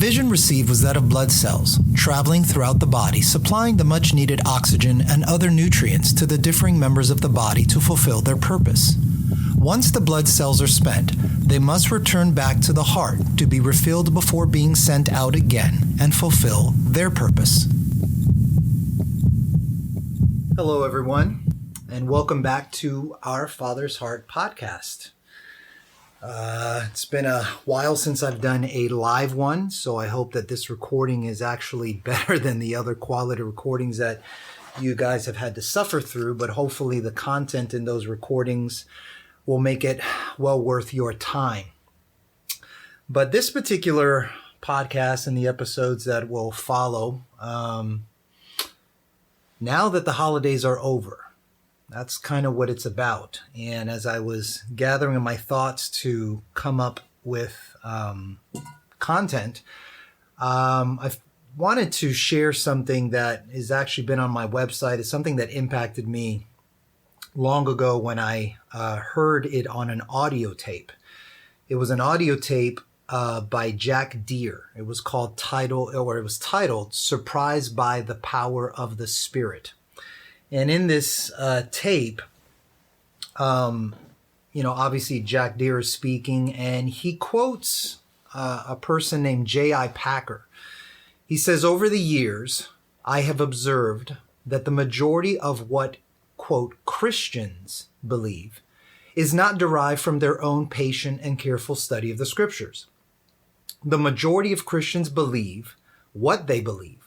vision received was that of blood cells, traveling throughout the body, supplying the much-needed oxygen and other nutrients to the differing members of the body to fulfill their purpose. Once the blood cells are spent, they must return back to the heart to be refilled before being sent out again and fulfill their purpose. Hello, everyone, and welcome back to our Father's Heart podcast. It's been a while since I've done a live one, so I hope that this recording is actually better than the other quality recordings that you guys have had to suffer through, but hopefully the content in those recordings will make it well worth your time. But this particular podcast and the episodes that will follow, now that the holidays are over, that's kind of what it's about. And as I was gathering my thoughts to come up with content, I've wanted to share something that has actually been on my website. It's something that impacted me long ago when I heard it on an audio tape. It was an audio tape by Jack Deere. It was titled "Surprised by the Power of the Spirit." And in this tape, obviously Jack Deere is speaking, and he quotes a person named J.I. Packer. He says, "Over the years, I have observed that the majority of what, quote, Christians believe is not derived from their own patient and careful study of the scriptures. The majority of Christians believe what they believe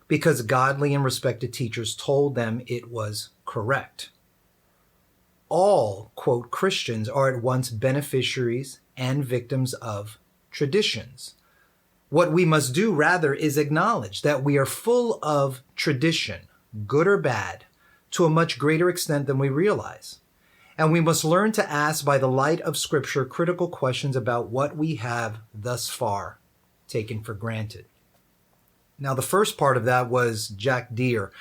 because godly and respected teachers told them it was correct. All, quote, Christians are at once beneficiaries and victims of traditions. What we must do, rather, is acknowledge that we are full of tradition, good or bad, to a much greater extent than we realize. And we must learn to ask by the light of Scripture critical questions about what we have thus far taken for granted." Now, the first part of that was Jack Deere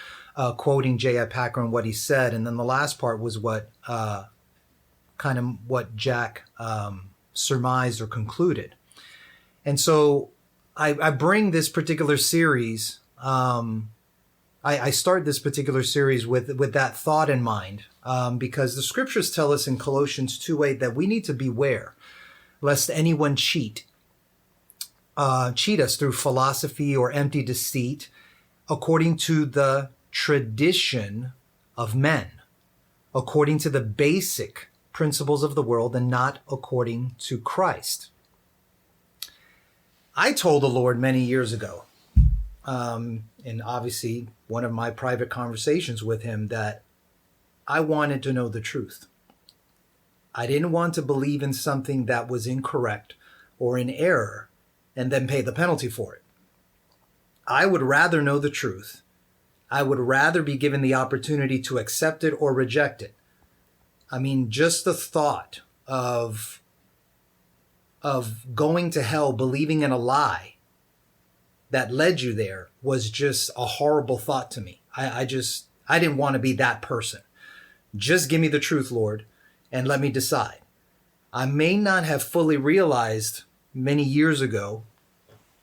quoting J.I. Packer and what he said. And then the last part was what Jack surmised or concluded. And so I bring this particular series, I start this particular series with that thought in mind, because the scriptures tell us in Colossians 2:8 that we need to beware lest anyone cheat us through philosophy or empty deceit, according to the tradition of men, according to the basic principles of the world, and not according to Christ. I told the Lord many years ago, and obviously one of my private conversations with him, that I wanted to know the truth. I didn't want to believe in something that was incorrect or in error and then pay the penalty for it. I would rather know the truth. I would rather be given the opportunity to accept it or reject it. I mean, just the thought of going to hell believing in a lie that led you there was just a horrible thought to me. I didn't want to be that person. Just give me the truth, Lord, and let me decide. I may not have fully realized many years ago,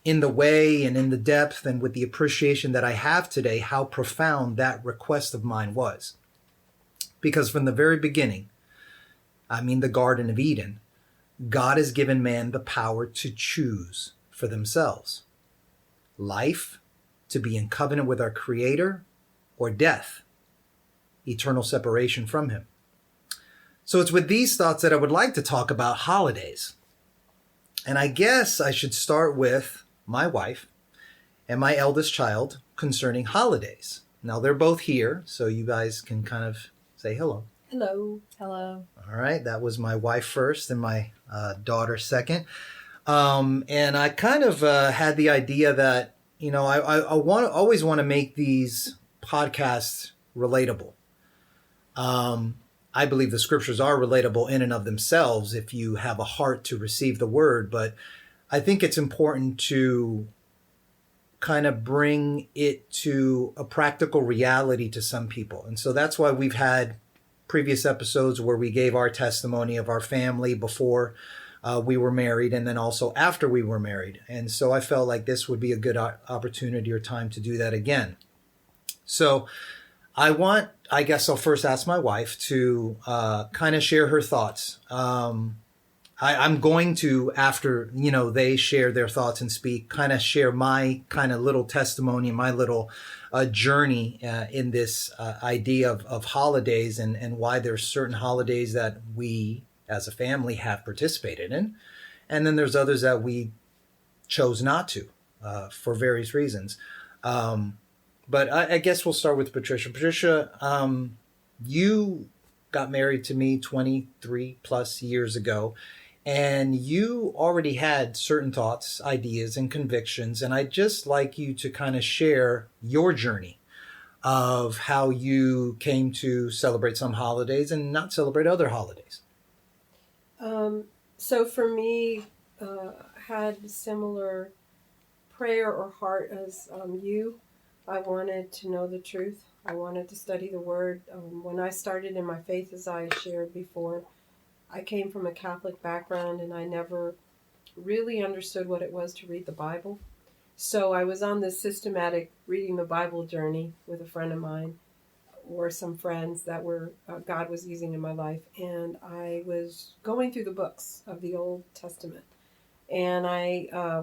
in the way and in the depth and with the appreciation that I have today, how profound that request of mine was. Because from the very beginning, the Garden of Eden, God has given man the power to choose for themselves. Life, to be in covenant with our Creator, or death, eternal separation from Him. So it's with these thoughts that I would like to talk about holidays. And I guess I should start with my wife and my eldest child concerning holidays. Now, they're both here, so you guys can kind of say hello. Hello. Hello. All right. That was my wife first and my daughter second. And I kind of had the idea that, I always want to make these podcasts relatable. I believe the scriptures are relatable in and of themselves if you have a heart to receive the word, but I think it's important to kind of bring it to a practical reality to some people. And so that's why we've had previous episodes where we gave our testimony of our family before we were married, and then also after we were married. And so I felt like this would be a good opportunity or time to do that again. So I guess I'll first ask my wife to kind of share her thoughts. I'm going to, after, they share their thoughts and speak, kind of share my kind of little testimony, my little journey in this idea of holidays, and why there's certain holidays that we as a family have participated in. And then there's others that we chose not to for various reasons. But I guess we'll start with Patricia. Patricia, you got married to me 23 plus years ago, and you already had certain thoughts, ideas, and convictions. And I'd just like you to kind of share your journey of how you came to celebrate some holidays and not celebrate other holidays. So for me, had similar prayer or heart as you. I wanted to know the truth. I wanted to study the Word. When I started in my faith, as I shared before, I came from a Catholic background, and I never really understood what it was to read the Bible. So I was on this systematic reading the Bible journey with a friend of mine, or some friends that were God was using in my life, and I was going through the books of the Old Testament. And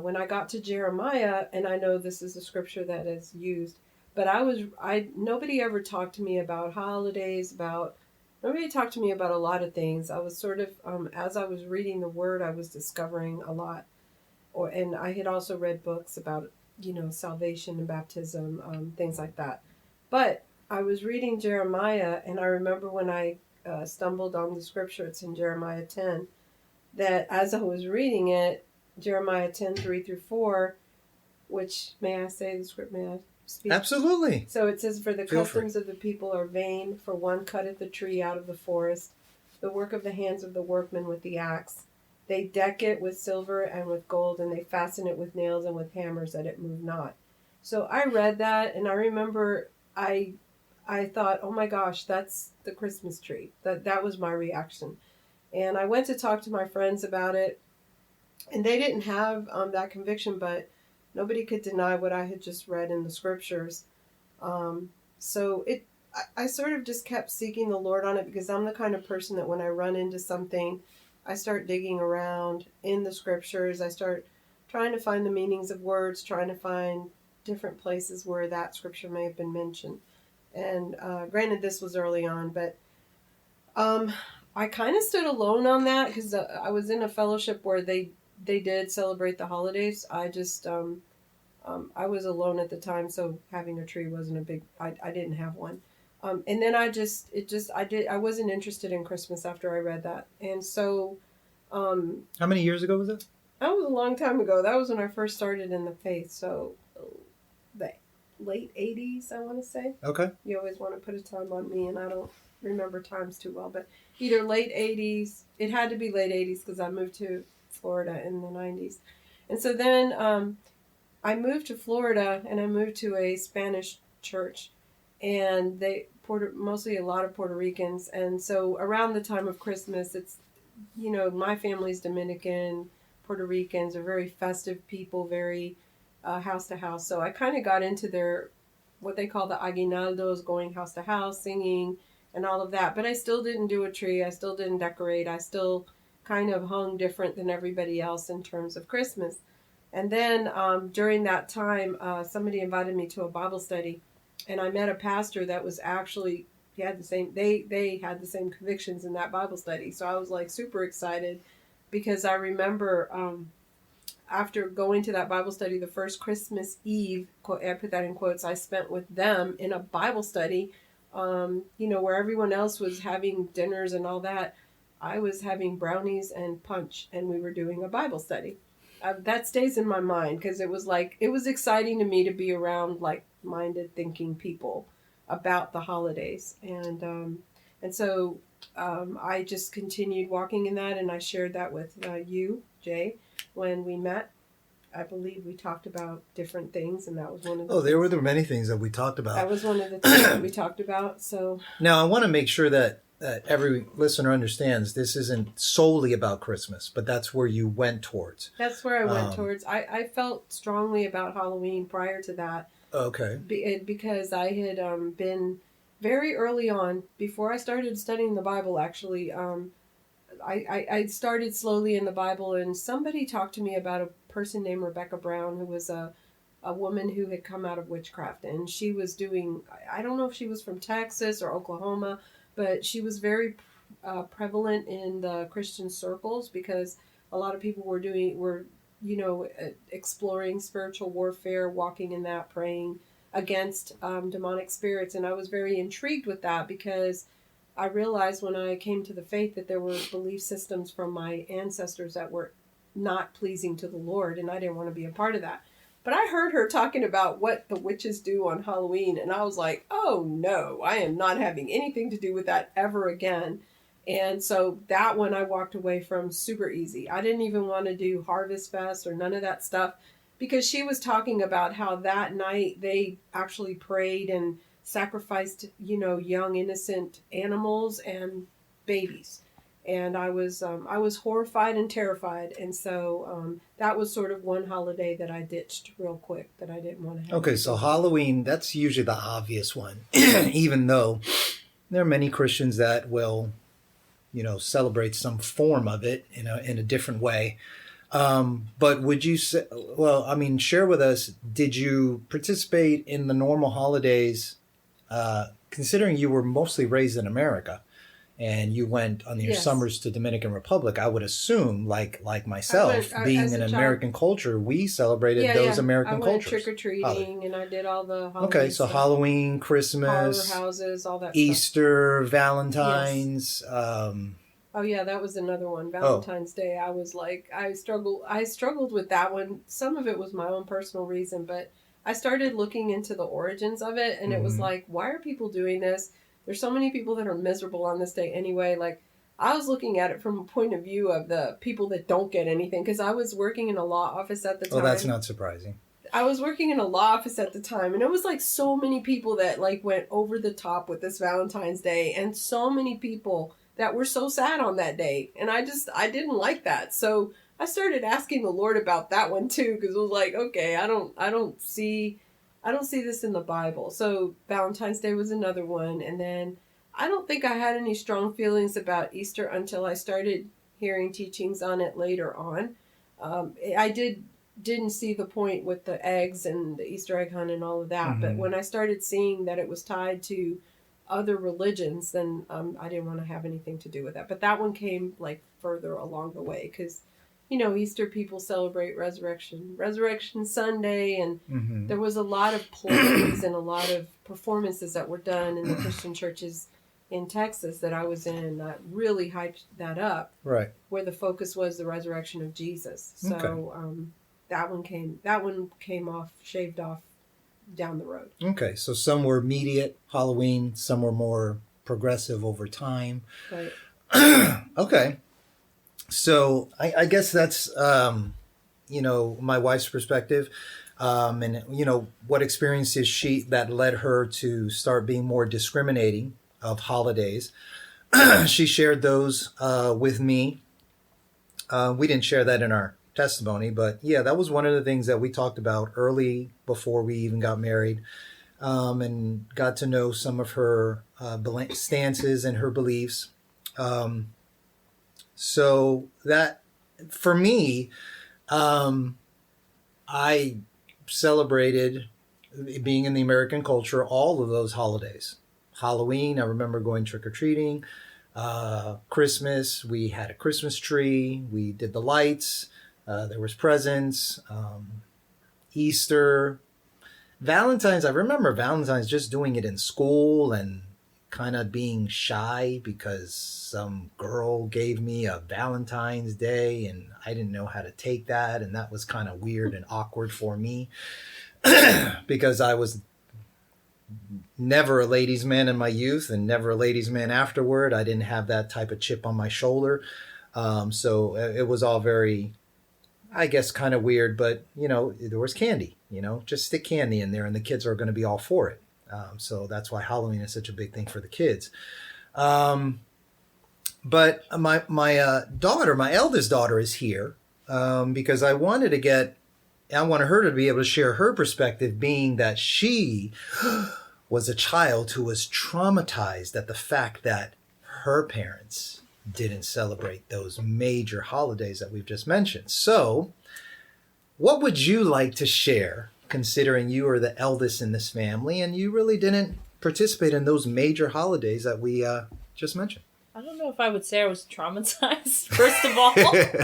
when I got to Jeremiah, and I know this is a scripture that is used, but nobody ever talked to me about holidays, nobody talked to me about a lot of things. I was sort of, as I was reading the Word, I was discovering a lot. And I had also read books about, salvation and baptism, things like that. But I was reading Jeremiah, and I remember when I stumbled on the scripture, it's in Jeremiah 10, that as I was reading it, Jeremiah 10, 3 through 4, which, may I say the script, may I speak? Absolutely. So it says, "For the Feel customs free. of the people are vain, for one cutteth the tree out of the forest, the work of the hands of the workman with the axe. They deck it with silver and with gold, and they fasten it with nails and with hammers, that it move not." So I read that, and I remember I thought, oh my gosh, that's the Christmas tree. That was my reaction. And I went to talk to my friends about it, and they didn't have that conviction, but nobody could deny what I had just read in the scriptures. So I sort of just kept seeking the Lord on it, because I'm the kind of person that when I run into something, I start digging around in the scriptures. I start trying to find the meanings of words, trying to find different places where that scripture may have been mentioned. And granted, this was early on, but I kind of stood alone on that, because I was in a fellowship where they did celebrate the holidays. I just I was alone at the time, so having a tree wasn't a big. I didn't have one, and then I wasn't interested in Christmas after I read that, and so. How many years ago was it? That was a long time ago. That was when I first started in the faith, so the late 80s, I want to say. Okay. You always want to put a time on me, and I don't remember times too well, but either late 80s, it had to be late 80s, because I moved to Florida in the 90s. And so then I moved to Florida, and I moved to a Spanish church, and mostly a lot of Puerto Ricans. And so around the time of Christmas, it's, my family's Dominican. Puerto Ricans are very festive people, very house to house. So I kind of got into what they call the aguinaldos, going house to house, singing, and all of that. But I still didn't do a tree. I still didn't decorate. I still kind of hung different than everybody else in terms of Christmas. And then during that time, somebody invited me to a Bible study, and I met a pastor that was actually, they had the same convictions in that Bible study. So I was like super excited, because I remember after going to that Bible study, the first Christmas Eve, I put that in quotes, I spent with them in a Bible study, where everyone else was having dinners and all that. I was having brownies and punch, and we were doing a Bible study. That stays in my mind, because it was exciting to me to be around like-minded thinking people about the holidays. And so I just continued walking in that, and I shared that with you, Jay, when we met. I believe we talked about different things, and that was one of the There were many things that we talked about. That was one of the things that we talked about. So now I want to make sure that that every listener understands, this isn't solely about Christmas, but that's where you went towards. That's where I went towards. I felt strongly about Halloween prior to that. Okay. Because I had been very early on, before I started studying the Bible, actually. I started slowly in the Bible, and somebody talked to me about a person named Rebecca Brown, who was a woman who had come out of witchcraft. And she was doing, I don't know if she was from Texas or Oklahoma, but she was very prevalent in the Christian circles because a lot of people were exploring spiritual warfare, walking in that, praying against demonic spirits. And I was very intrigued with that because I realized when I came to the faith that there were belief systems from my ancestors that were not pleasing to the Lord, and I didn't want to be a part of that. But I heard her talking about what the witches do on Halloween, and I was like, oh no, I am not having anything to do with that ever again. And so that one I walked away from super easy. I didn't even want to do Harvest Fest or none of that stuff because she was talking about how that night they actually prayed and sacrificed, young innocent animals and babies. And I was horrified and terrified, and so that was sort of one holiday that I ditched real quick that I didn't want to have. Okay, so Halloween, that's usually the obvious one, even though there are many Christians that will, celebrate some form of it in a different way. But would you say, share with us, did you participate in the normal holidays, considering you were mostly raised in America? And you went on your summers to Dominican Republic, I would assume, like myself, being in American culture, we celebrated those American cultures. I went trick-or-treating, and I did all the Halloween Okay, so stuff. Halloween, Christmas, horror houses, all that Easter, stuff. Valentine's. Yes. Oh yeah, that was another one. Valentine's Day. I was like, I struggled with that one. Some of it was my own personal reason, but I started looking into the origins of it, and it was like, why are people doing this? There's so many people that are miserable on this day anyway. Like, I was looking at it from a point of view of the people that don't get anything, because I was working in a law office at the time. Well, that's not surprising. I was working in a law office at the time, and it was like so many people that like went over the top with this Valentine's Day, and so many people that were so sad on that day. And I didn't like that. So I started asking the Lord about that one too, because it was like, okay, I don't see this in the Bible. So Valentine's Day was another one. And then I don't think I had any strong feelings about Easter until I started hearing teachings on it later on. I didn't see the point with the eggs and the Easter egg hunt and all of that. But when I started seeing that it was tied to other religions, then I didn't want to have anything to do with that. But that one came like further along the way because, Easter people celebrate Resurrection Sunday, and there was a lot of plays and a lot of performances that were done in the Christian churches in Texas that I was in that really hyped that up. Right. Where the focus was the resurrection of Jesus. So that one came off, shaved off down the road. Okay, so some were immediate Halloween, some were more progressive over time. Right. Okay. So I guess that's, my wife's perspective. And, what experiences that led her to start being more discriminating of holidays. She shared those with me. We didn't share that in our testimony, but yeah, that was one of the things that we talked about early before we even got married, and got to know some of her stances and her beliefs. So that, for me, I celebrated, being in the American culture, all of those holidays. Halloween, I remember going trick-or-treating. Christmas, we had a Christmas tree. We did the lights. There was presents. Easter. Valentine's, I remember Valentine's just doing it in school and kind of being shy because some girl gave me a Valentine's Day and I didn't know how to take that, and that was kind of weird and awkward for me because I was never a ladies' man in my youth and never a ladies' man afterward. I didn't have that type of chip on my shoulder. So it was all very, I guess, kind of weird, but there was candy, just stick candy in there and the kids are going to be all for it. So that's why Halloween is such a big thing for the kids. But my daughter, my eldest daughter, is here because I wanted her to be able to share her perspective, being that she was a child who was traumatized at the fact that her parents didn't celebrate those major holidays that we've just mentioned. So, what would you like to share, considering you are the eldest in this family and you really didn't participate in those major holidays that we just mentioned? I don't know if I would say I was traumatized, first of all.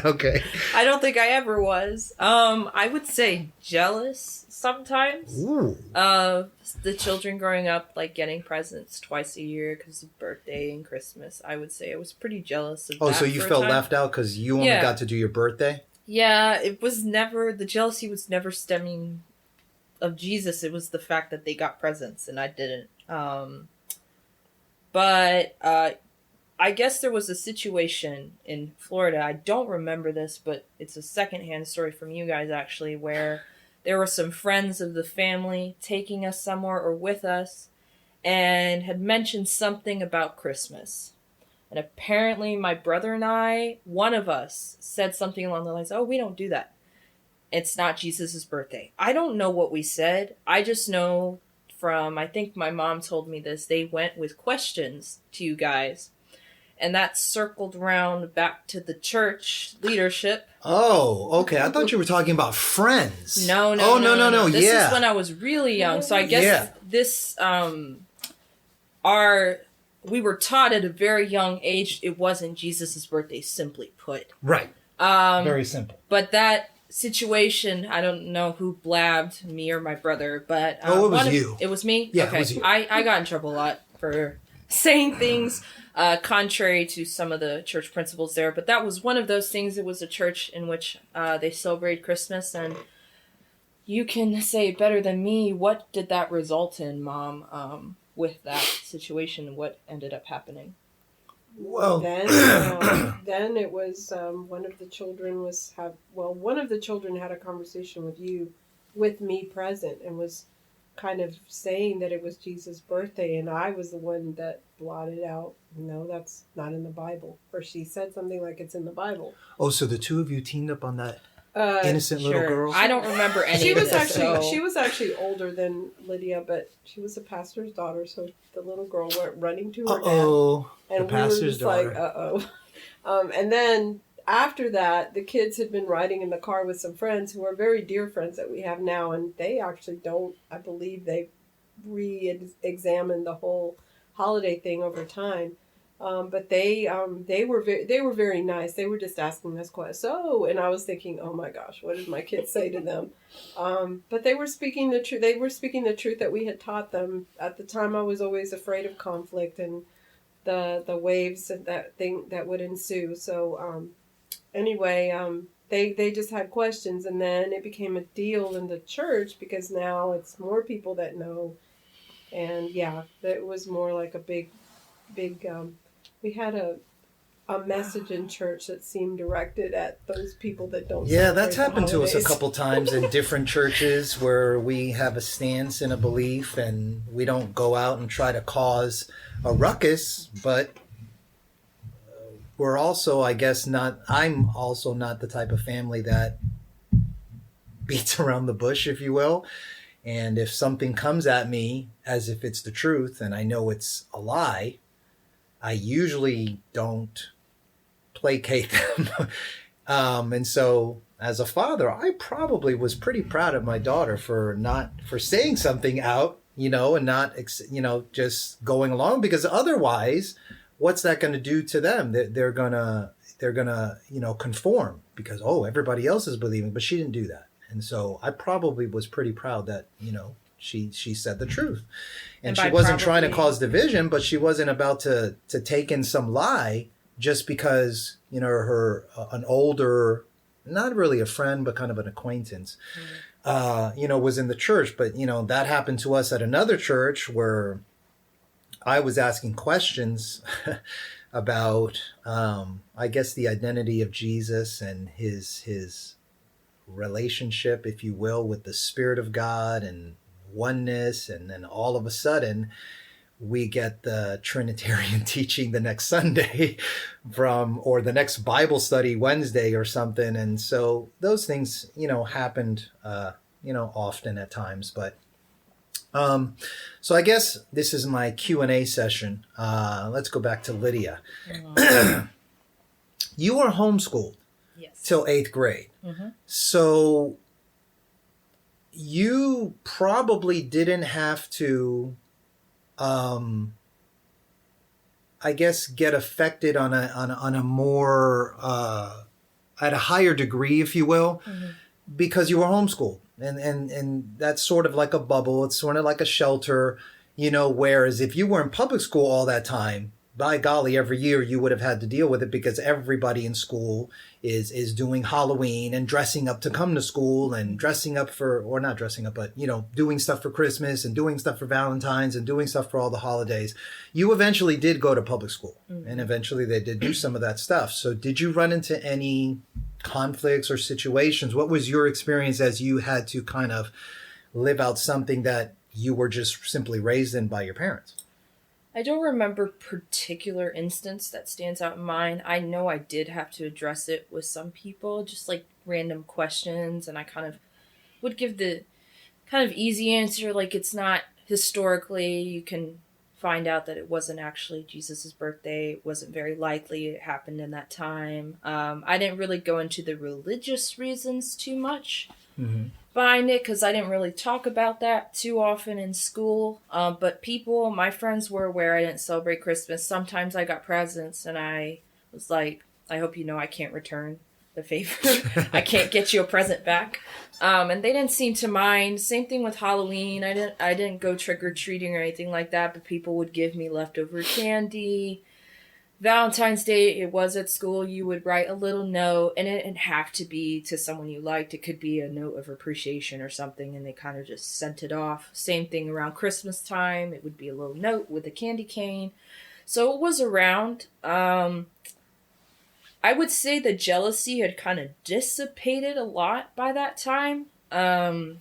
Okay. I don't think I ever was. I would say jealous sometimes Ooh. of the children growing up, like getting presents twice a year because of birthday and Christmas. I would say I was pretty jealous of that. Oh, so you for a felt time. left out because you only Yeah. got to do your birthday? Yeah, the jealousy was never stemming of Jesus. It was the fact that they got presents and I didn't. But I guess there was a situation in Florida. I don't remember this, but it's a secondhand story from you guys actually, where there were some friends of the family taking us somewhere or with us and had mentioned something about Christmas. And apparently my brother and I, one of us, said something along the lines, "Oh, we don't do that. It's not Jesus' birthday." I don't know what we said. I just know from, I think my mom told me this, they went with questions to you guys. And that circled around back to the church leadership. Oh, okay. I thought you were talking about friends. No. This is when I was really young. So I guess this, we were taught at a very young age it wasn't Jesus' birthday, simply put. Right. Very simple. But that situation, I don't know who blabbed, me or my brother, but... it was you. It was me? Yeah, okay. it was you. I got in trouble a lot for saying things contrary to some of the church principles there, but that was one of those things. It was a church in which they celebrated Christmas, and you can say better than me, what did that result in, Mom, with that situation? What ended up happening? Well, then it was one of the children had a conversation with me present, and was kind of saying that it was Jesus' birthday, and I was the one that blotted out, "No, that's not in the Bible." Or she said something like, "It's in the Bible." Oh, so the two of you teamed up on that innocent little Sure. girl? I don't remember any She of was this. she was actually older than Lydia, but she was a pastor's daughter, so the little girl went running to her Uh-oh. dad, and The we were pastor's just daughter. like, "Uh-oh." And then after that, the kids had been riding in the car with some friends who are very dear friends that we have now, and they actually I believe they re-examined the whole holiday thing over time. But they were very nice. They were just asking us questions. And I was thinking, oh my gosh, what did my kids say to them? But they were speaking the truth. They were speaking the truth that we had taught them. At the time, I was always afraid of conflict and the waves that would ensue. So anyway, they just had questions, and then it became a deal in the church because now it's more people that know. And yeah, it was more like a big, we had a message in church that seemed directed at those people that don't. Yeah, that's celebrate happened the to us a holidays. couple times in different churches where we have a stance and a belief, and we don't go out and try to cause a ruckus, but we're also, I guess, I'm also not the type of family that beats around the bush, if you will. And if something comes at me as if it's the truth and I know it's a lie, I usually don't placate them. And so as a father, I probably was pretty proud of my daughter for saying something out, and not, just going along, because otherwise, what's that going to do to them? They're gonna, conform because, everybody else is believing, but she didn't do that. And so I probably was pretty proud that, she said the truth. And she wasn't trying to cause division, but she wasn't about to take in some lie just because, an older, not really a friend, but kind of an acquaintance, was in the church. But, that happened to us at another church where I was asking questions about, I guess, the identity of Jesus and his relationship, if you will, with the Spirit of God and oneness. And then all of a sudden we get the Trinitarian teaching the next Sunday or the next Bible study Wednesday or something. And so those things, happened, often at times. But so I guess this is my Q&A session. Let's go back to Lydia. Mhm. You were homeschooled Yes. till 8th grade. Mhm. So you probably didn't have to, I guess, get affected on a more at a higher degree, if you will, Mhm. because you were homeschooled, and that's sort of like a bubble. It's sort of like a shelter, Whereas if you were in public school all that time, by golly, every year you would have had to deal with it because everybody in school is doing Halloween and dressing up to come to school and dressing up for, or not dressing up, but doing stuff for Christmas and doing stuff for Valentine's and doing stuff for all the holidays. You eventually did go to public school, and eventually they did do some of that stuff. So did you run into any conflicts or situations? What was your experience as you had to kind of live out something that you were just simply raised in by your parents? I don't remember particular instance that stands out in mind. I know I did have to address it with some people, just like random questions, and I kind of would give the kind of easy answer, like it's not historically, you can find out that it wasn't actually Jesus's birthday. It wasn't very likely it happened in that time. I didn't really go into the religious reasons too much behind it because I didn't really talk about that too often in school. But my friends were aware I didn't celebrate Christmas. Sometimes I got presents and I was like, I hope you know I can't return the favor. I can't get you a present back. And they didn't seem to mind. Same thing with Halloween. I didn't go trick-or-treating or anything like that, but people would give me leftover candy. Valentine's Day, it was at school, you would write a little note, and it didn't have to be to someone you liked. It could be a note of appreciation or something, and they kind of just sent it off. Same thing around Christmas time. It would be a little note with a candy cane. So it was around. I would say the jealousy had kind of dissipated a lot by that time. And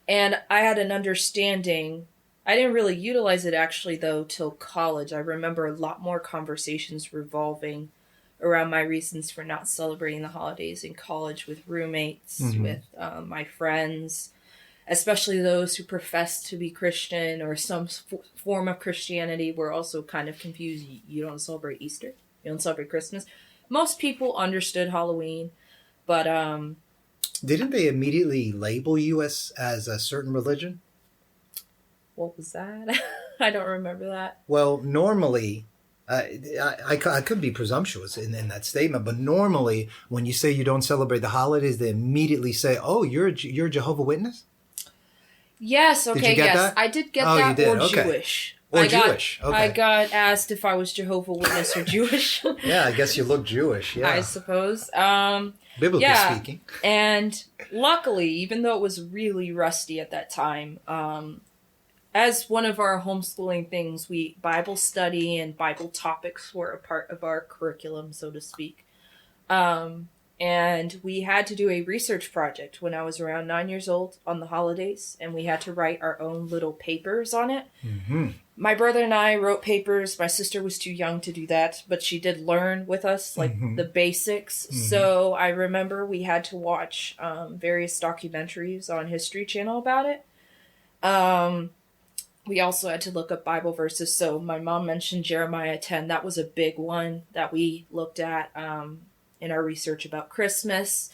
I had an understanding. I didn't really utilize it actually, though, till college. I remember a lot more conversations revolving around my reasons for not celebrating the holidays in college with roommates, with my friends, especially those who professed to be Christian or some form of Christianity were also kind of confused. You don't celebrate Easter? You don't celebrate Christmas? Most people understood Halloween, but didn't they immediately label you as a certain religion? what was that? I don't remember that. Well, normally, I could be presumptuous in that statement, but normally when you say you don't celebrate the holidays, they immediately say, "Oh, you're a Jehovah's Witness." Yes, okay, Did you get yes. that? I did get Oh, that, you did, or okay. Jewish. Or I Jewish, okay. I got asked if I was Jehovah's Witness or Jewish. Yeah, I guess you look Jewish. Yeah, I suppose. biblically speaking. And luckily, even though it was really rusty at that time, as one of our homeschooling things, Bible study and Bible topics were a part of our curriculum, so to speak. And we had to do a research project when I was around 9 years old on the holidays, and we had to write our own little papers on it. Mm-hmm. My brother and I wrote papers. My sister was too young to do that, but she did learn with us, like the basics. So I remember we had to watch various documentaries on History Channel about it. We also had to look up Bible verses. So my mom mentioned Jeremiah 10. That was a big one that we looked at in our research about Christmas.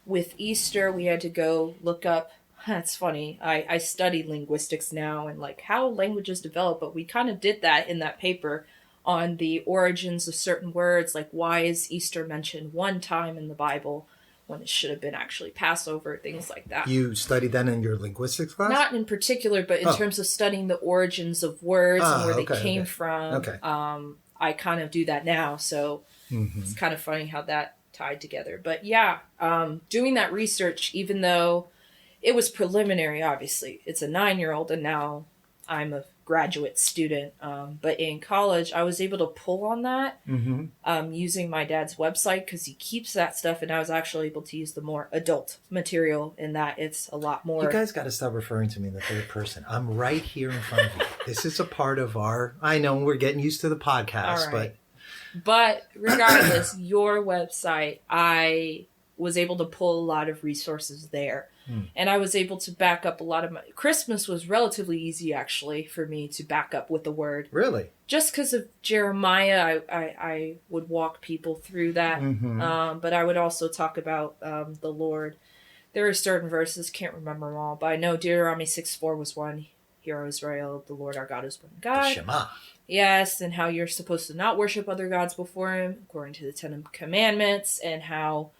With Easter, we had to go look up. That's funny. I study linguistics now and like how languages develop, but we kind of did that in that paper on the origins of certain words, like why is Easter mentioned one time in the Bible when it should have been actually Passover, things like that. You studied that in your linguistics class? Not in particular, but in terms of studying the origins of words and where they came from. Okay. I kind of do that now, so it's kind of funny how that tied together. But yeah, doing that research, even though it was preliminary, obviously. It's a 9-year-old, and now I'm a graduate student. But in college, I was able to pull on that using my dad's website because he keeps that stuff. And I was actually able to use the more adult material in that it's a lot more. You guys got to stop referring to me in the third person. I'm right here in front of you. This is a part of our, I know we're getting used to the podcast, But regardless, your website, I was able to pull a lot of resources there. And I was able to back up a lot of my... Christmas was relatively easy, actually, for me to back up with the word. Really? Just because of Jeremiah, I would walk people through that. But I would also talk about the Lord. There are certain verses, can't remember them all, but I know Deuteronomy 6:4 was one. Hear, O Israel, the Lord our God is one God. The Shema. Yes, and how you're supposed to not worship other gods before him, according to the Ten Commandments, and how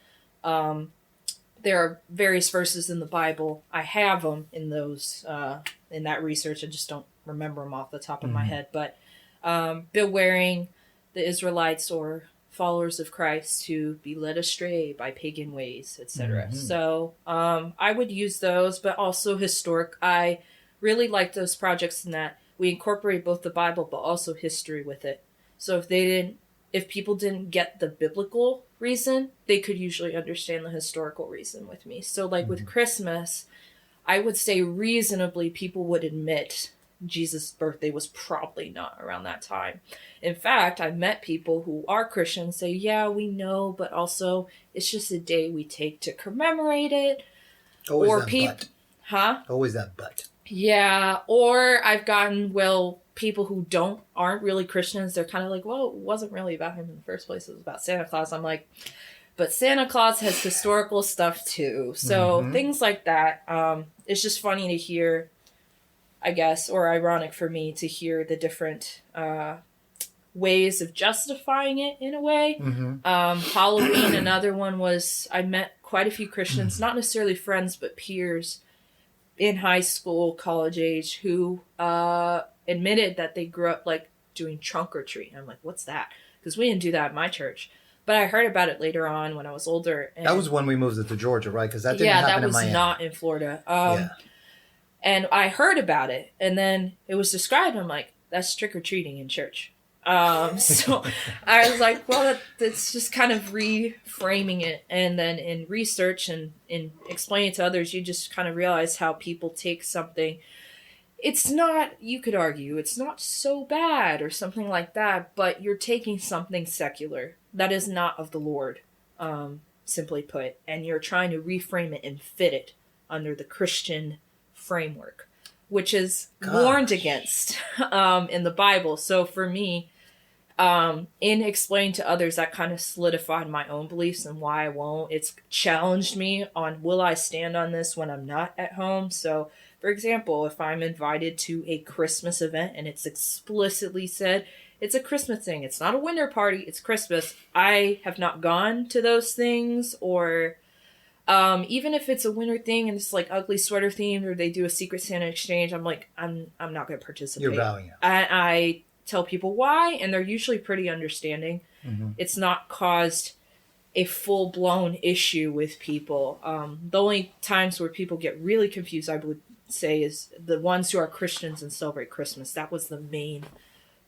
there are various verses in the Bible. I have them in those, in that research. I just don't remember them off the top of my head. But bewailing the Israelites or followers of Christ to be led astray by pagan ways, etc. So I would use those, but also historic. I really like those projects in that we incorporate both the Bible but also history with it. So if people didn't get the biblical reason, they could usually understand the historical reason with me. So like with Christmas, I would say reasonably people would admit Jesus' birthday was probably not around that time. In fact, I've met people who are Christians say, yeah, we know, but also it's just a day we take to commemorate it. Always or that people, but. Huh? Always that but. Yeah, or I've gotten, people who aren't really Christians, they're kind of like, well, it wasn't really about him in the first place. It was about Santa Claus. I'm like, but Santa Claus has historical stuff too. So things like that. It's just funny to hear, I guess, or ironic for me to hear the different ways of justifying it in a way. Halloween, another one was, I met quite a few Christians, not necessarily friends, but peers in high school, college age, who admitted that they grew up like doing trunk or treat. And I'm like, what's that? Because we didn't do that at my church. But I heard about it later on when I was older. And that was when we moved it to Georgia, right? Because that didn't happen in Miami. Yeah, that was not in Florida. And I heard about it, and then it was described. I'm like, that's trick-or-treating in church. So I was like, well, that's just kind of reframing it. And then in research and in explaining to others, you just kind of realize how people take something. It's not, you could argue, it's not so bad or something like that, but you're taking something secular that is not of the Lord, simply put, and you're trying to reframe it and fit it under the Christian framework, which is warned against in the Bible. So for me, in explaining to others, that kind of solidified my own beliefs and why I won't. It's challenged me on, will I stand on this when I'm not at home? So, for example, if I'm invited to a Christmas event and it's explicitly said it's a Christmas thing, it's not a winter party, it's Christmas, I have not gone to those things. Or even if it's a winter thing and it's like ugly sweater themed, or they do a Secret Santa exchange, I'm like, I'm not going to participate. You're bowing out. I tell people why, and they're usually pretty understanding. It's not caused a full-blown issue with people. The only times where people get really confused, I would say, is the ones who are Christians and celebrate Christmas. That was the main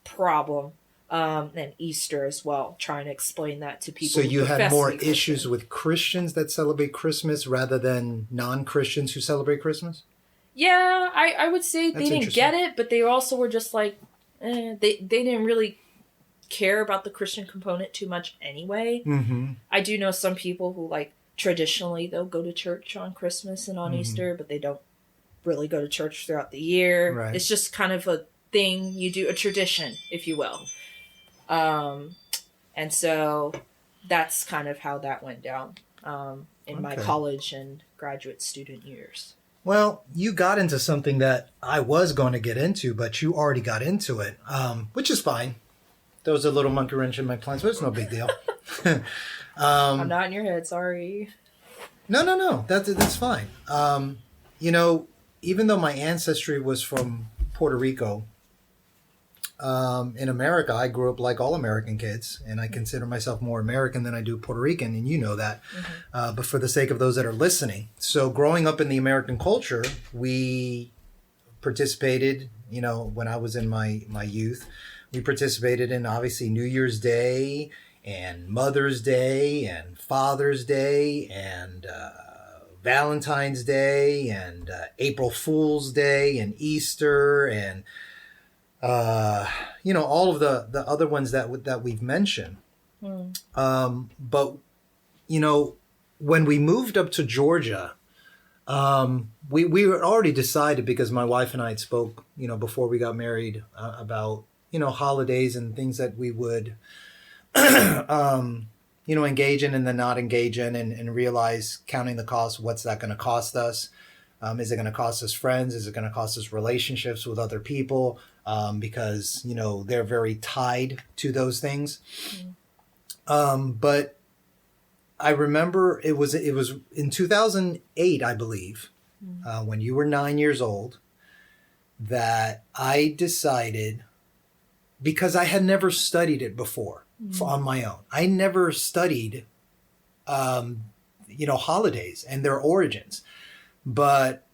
problem. And Easter as well, trying to explain that to people. So you had more issues with Christians that celebrate Christmas rather than non-Christians who celebrate Christmas? Yeah, I would say they didn't get it, but they also were just like, they didn't really care about the Christian component too much anyway. I do know some people who, like, traditionally they'll go to church on Christmas and on Easter, but they don't really go to church throughout the year. Right. It's just kind of a thing you do, a tradition, if you will. And so that's kind of how that went down in my college and graduate student years. Well, you got into something that I was going to get into, but you already got into it, which is fine. There was a little monkey wrench in my plans, but it's no big deal. I'm not in your head, sorry. No. That's fine. Even though my ancestry was from Puerto Rico, in America, I grew up like all American kids, and I consider myself more American than I do Puerto Rican, and you know that. But for the sake of those that are listening, so growing up in the American culture, participated, when I was in my youth. We participated in obviously New Year's Day and Mother's Day and Father's Day and Valentine's Day and April Fool's Day and Easter and all of the other ones that we've mentioned. But when we moved up to Georgia, we had already decided, because my wife and I had spoke, before we got married, about holidays and things that we would engage in and then not engage in, and realize, counting the cost, what's that going to cost us? Is it going to cost us friends? Is it going to cost us relationships with other people? Because, they're very tied to those things. But I remember it was in 2008, I believe, when you were 9 years old, that I decided, because I had never studied it before on my own. I never studied, holidays and their origins. But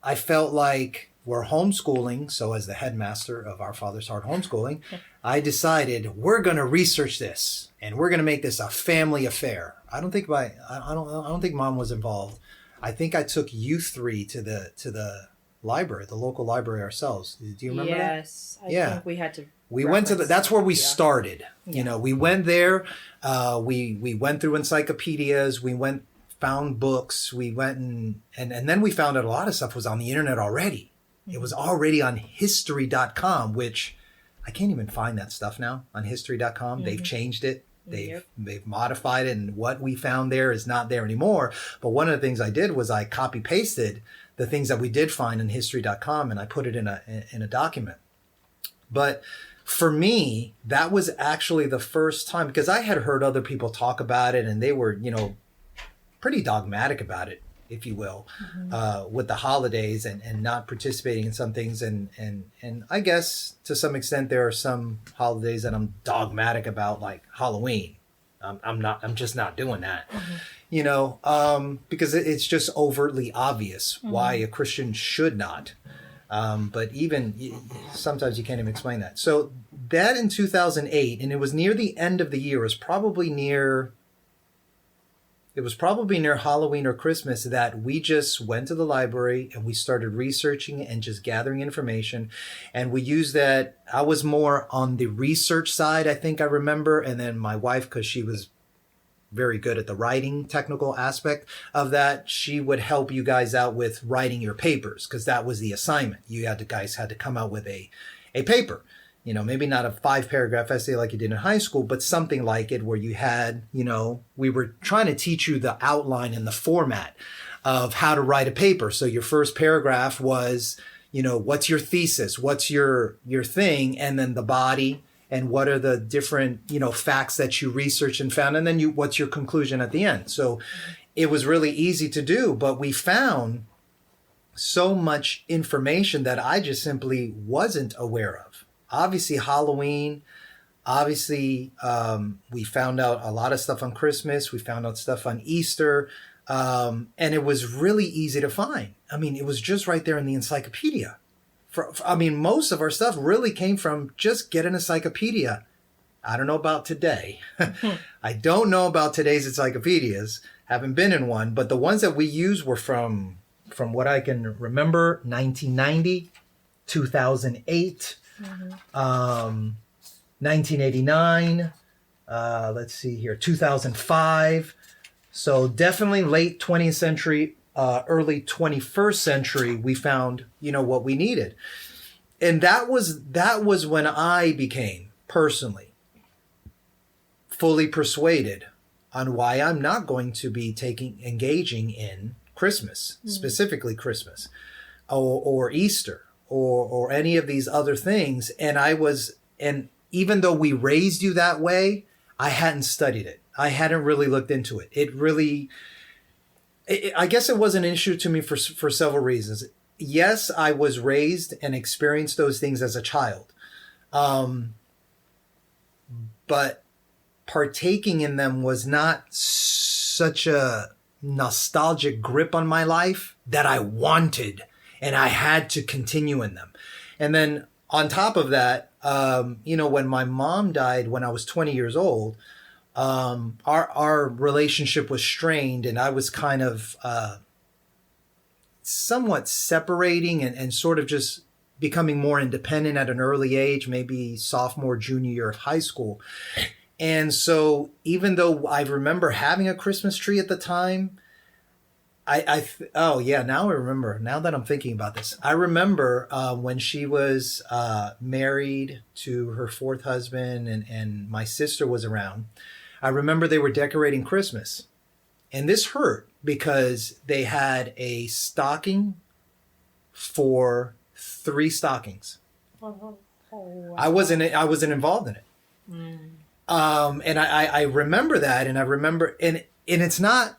I felt like we're homeschooling. So as the headmaster of Our Father's Heart Homeschooling, I decided we're going to research this and we're going to make this a family affair. I don't think Mom was involved. I think I took you three to the library, the local library ourselves. Do you remember that? Yes. I think we had to. We went to that's where we started. Yeah. We went there. We went through encyclopedias. We found books. We went and then we found out a lot of stuff was on the internet already. It was already on history.com, which I can't even find that stuff now on history.com. They've changed it. They've modified it, and what we found there is not there anymore. But one of the things I did was I copy pasted the things that we did find in history.com, and I put it in a document. But for me, that was actually the first time, because I had heard other people talk about it, and they were, pretty dogmatic about it, if you will, with the holidays and not participating in some things. And I guess to some extent there are some holidays that I'm dogmatic about, like Halloween. I'm just not doing that, because it's just overtly obvious why a Christian should not. But even sometimes you can't even explain that. So that in 2008, and it was near the end of the year, it was probably near Halloween or Christmas, that we just went to the library and we started researching and just gathering information. And we used that. I was more on the research side, I think I remember. And then my wife, because she was very good at the writing technical aspect of that, she would help you guys out with writing your papers, because that was the assignment. You guys had to come out with a paper. Maybe not a 5-paragraph essay like you did in high school, but something like it, where you had, we were trying to teach you the outline and the format of how to write a paper. So your first paragraph was, what's your thesis? What's your thing? And then the body, and what are the different, facts that you researched and found? And then what's your conclusion at the end? So it was really easy to do, but we found so much information that I just simply wasn't aware of. Obviously Halloween, we found out a lot of stuff on Christmas. We found out stuff on Easter. And it was really easy to find. I mean, it was just right there in the encyclopedia. Most of our stuff really came from just get an encyclopedia. I don't know about today. I don't know about today's encyclopedias. Haven't been in one, but the ones that we used were from what I can remember, 1990, 2008, 1989, let's see here, 2005. So definitely late 20th century, early 21st century, we found, what we needed. And that was when I became personally fully persuaded on why I'm not going to be engaging in Christmas, specifically Christmas or Easter or any of these other things. And even though we raised you that way, I hadn't studied it. I hadn't really looked into it. I guess it was an issue to me for several reasons. Yes, I was raised and experienced those things as a child. But partaking in them was not such a nostalgic grip on my life that I wanted and I had to continue in them. And then on top of that, when my mom died when I was 20 years old, our relationship was strained, and I was kind of somewhat separating and sort of just becoming more independent at an early age, maybe sophomore, junior year of high school. And so even though I remember having a Christmas tree at the time, now I remember, now that I'm thinking about this, I remember when she was married to her fourth husband and my sister was around, I remember they were decorating Christmas. And this hurt because they had a stocking for 3 stockings. Oh, wow. I wasn't involved in it. And I remember that, and I remember, and it's not,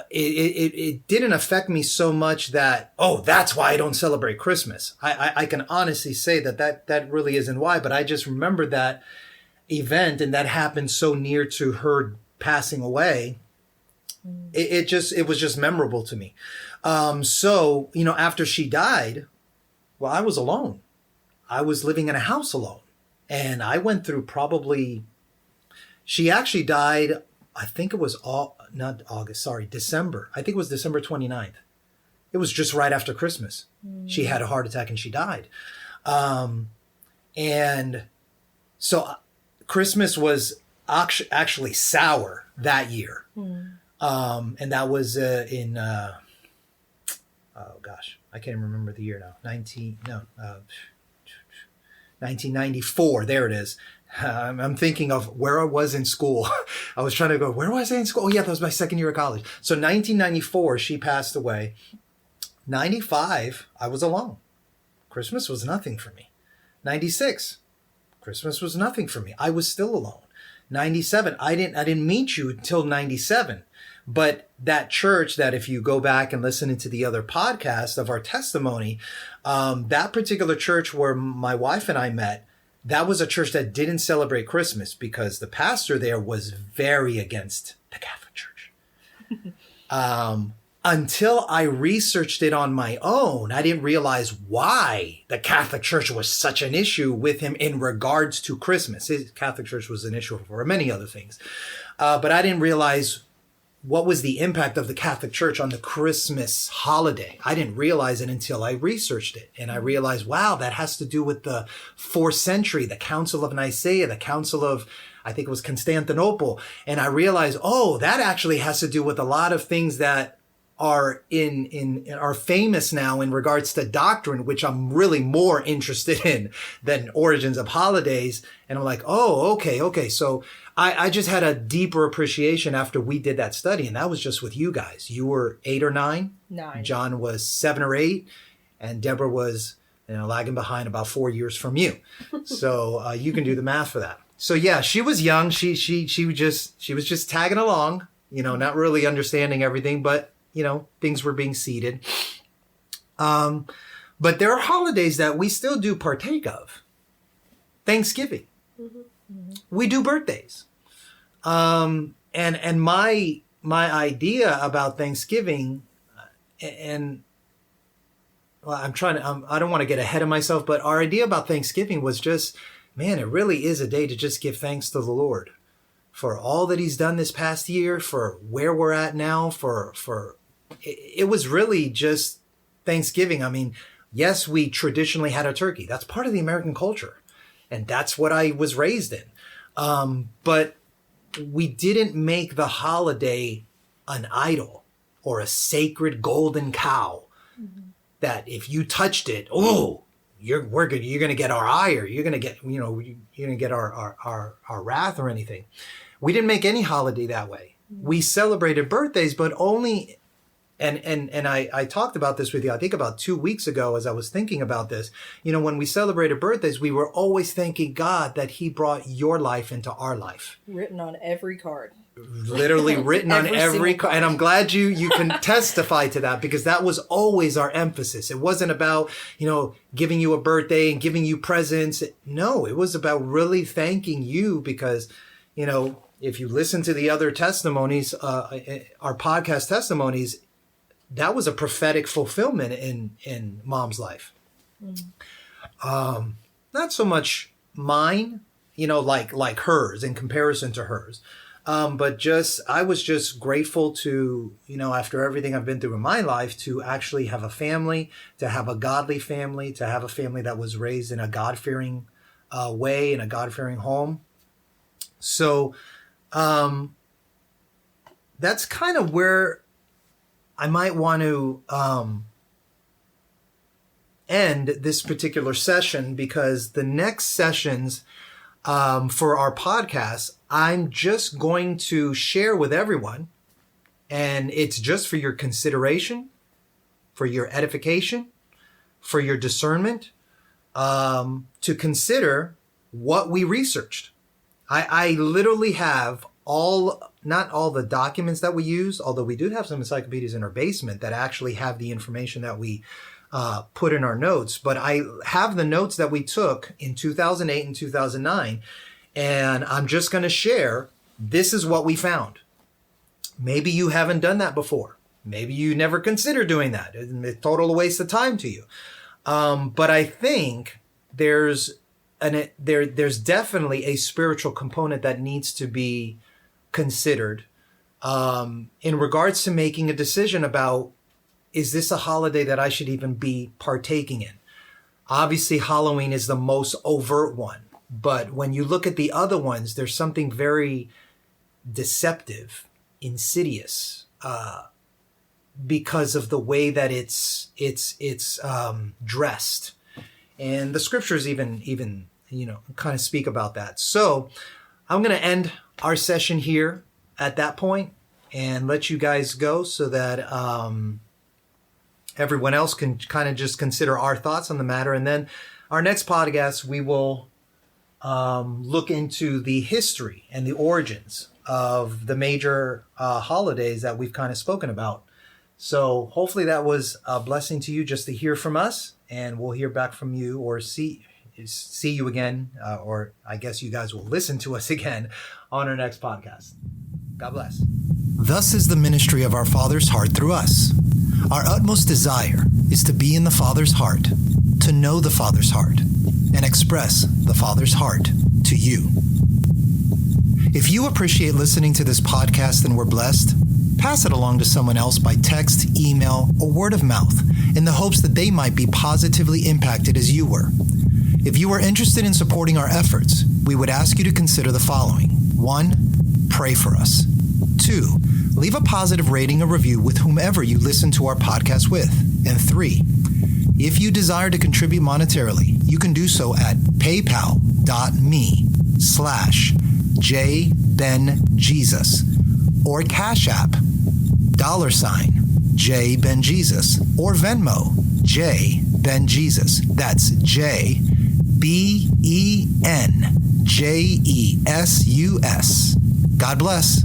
it didn't affect me so much that, oh, that's why I don't celebrate Christmas. I can honestly say that really isn't why, but I just remember that event, and that happened so near to her passing away. It was just memorable to me. So, after she died, well, I was alone. I was living in a house alone, and I went through she actually died, I think it was December. I think it was December 29th. It was just right after Christmas. She had a heart attack and she died. And so Christmas was actually sour that year. And that was in, I can't even remember the year now. 1994. There it is. I'm thinking of where I was in school. I was trying to go, where was I in school? Oh, yeah, that was my second year of college. So 1994, she passed away. 95, I was alone. Christmas was nothing for me. 96, Christmas was nothing for me. I was still alone. 97, I didn't meet you until 97. But that church, that if you go back and listen into the other podcast of our testimony, that particular church where my wife and I met, that was a church that didn't celebrate Christmas because the pastor there was very against the Catholic Church. Until I researched it on my own, I didn't realize why the Catholic Church was such an issue with him in regards to Christmas. His Catholic Church was an issue for many other things. But I didn't realize what was the impact of the Catholic Church on the Christmas holiday. I didn't realize it until I researched it. And I realized, wow, that has to do with the 4th century, the Council of Nicaea, the Council of, I think it was Constantinople. And I realized, oh, that actually has to do with a lot of things that are are famous now in regards to doctrine, which I'm really more interested in than origins of holidays. And I'm like, oh, okay. So I just had a deeper appreciation after we did that study. And that was just with you guys. You were 8 or 9. 9. John was 7 or 8. And Deborah was lagging behind about 4 years from you. So you can do the math for that. So yeah, she was young. She was just tagging along, not really understanding everything, but things were being seeded. But there are holidays that we still do partake of. Thanksgiving. We do birthdays. And my idea about Thanksgiving, and well, I don't want to get ahead of myself, but our idea about Thanksgiving was just, man, it really is a day to just give thanks to the Lord for all that he's done this past year, for where we're at now, it was really just Thanksgiving. I mean, yes, we traditionally had a turkey. That's part of the American culture. And that's what I was raised in. But we didn't make the holiday an idol or a sacred golden cow that if you touched it, you're going to get our ire. You're going to get, you're going to get our wrath or anything. We didn't make any holiday that way. We celebrated birthdays, but only, and I talked about this with you, I think about 2 weeks ago as I was thinking about this. When we celebrated birthdays, we were always thanking God that he brought your life into our life. Written on every card. Literally written on every card. And I'm glad you can testify to that, because that was always our emphasis. It wasn't about, giving you a birthday and giving you presents. No, it was about really thanking you because, if you listen to the other testimonies, our podcast testimonies, that was a prophetic fulfillment in Mom's life. Not so much mine, like hers in comparison to hers. But I was just grateful to, after everything I've been through in my life, to actually have a family, to have a godly family, to have a family that was raised in a God-fearing way, in a God-fearing home. So that's kind of where I might want to end this particular session, because the next sessions for our podcast, I'm just going to share with everyone, and it's just for your consideration, for your edification, for your discernment, to consider what we researched. I literally have not all the documents that we use, although we do have some encyclopedias in our basement that actually have the information that we put in our notes, but I have the notes that we took in 2008 and 2009, and I'm just going to share, this is what we found. Maybe you haven't done that before. Maybe you never considered doing that. It's a total waste of time to you. But I think there's definitely a spiritual component that needs to be considered in regards to making a decision about, is this a holiday that I should even be partaking in? Obviously, Halloween is the most overt one. But when you look at the other ones, there's something very deceptive, insidious, because of the way that it's dressed. And the scriptures even kind of speak about that. So I'm going to end our session here at that point and let you guys go so that everyone else can kind of just consider our thoughts on the matter. And then our next podcast, we will look into the history and the origins of the major holidays that we've kind of spoken about. So hopefully that was a blessing to you just to hear from us, and we'll hear back from you or see you again, or I guess you guys will listen to us again on our next podcast. God bless. Thus is the ministry of our Father's heart through us. Our utmost desire is to be in the Father's heart, to know the Father's heart, and express the Father's heart to you. If you appreciate listening to this podcast and were blessed, pass it along to someone else by text, email, or word of mouth in the hopes that they might be positively impacted as you were. If you are interested in supporting our efforts, we would ask you to consider the following. 1, pray for us. 2, leave a positive rating or review with whomever you listen to our podcast with. And 3, if you desire to contribute monetarily, you can do so at paypal.me/JBenJesus or Cash App $JBenJesus or Venmo JBenJesus. That's JBenJesus. God bless.